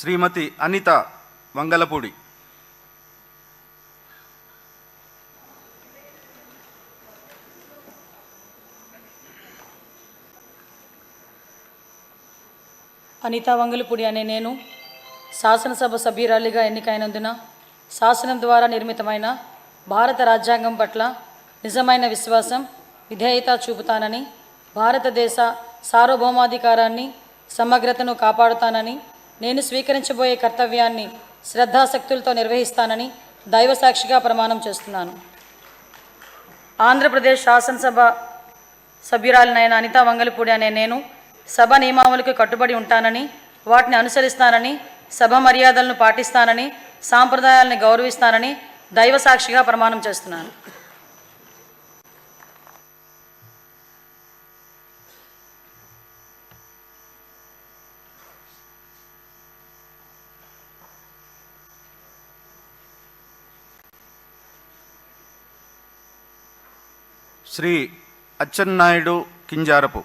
శ్రీమతి అనిత వంగలపూడి, అనితా వంగలపూడి అనే నేను శాసనసభ సభ్యురాలిగా ఎన్నికైనందున శాసనం ద్వారా నిర్మితమైన భారత రాజ్యాంగం పట్ల నిజమైన విశ్వాసం, విధేయత చూపుతానని, భారతదేశ సార్వభౌమాధికారాన్ని, సమగ్రతను కాపాడుతానని, నేను స్వీకరించబోయే కర్తవ్యాన్ని శ్రద్ధాశక్తులతో నిర్వహిస్తానని దైవసాక్షిగా ప్రమాణం చేస్తున్నాను. ఆంధ్రప్రదేశ్ శాసనసభ సభ్యురాలినైన అనితా వంగలపూడి అనే నేను సభ నియమావళికి కట్టుబడి ఉంటానని, వాటిని అనుసరిస్తానని, సభ మర్యాదలను పాటిస్తానని, సాంప్రదాయాలను గౌరవిస్తానని దైవసాక్షిగా ప్రమాణం చేస్తున్నాను. శ్రీ అచ్చెన్నాయుడు కింజారపు.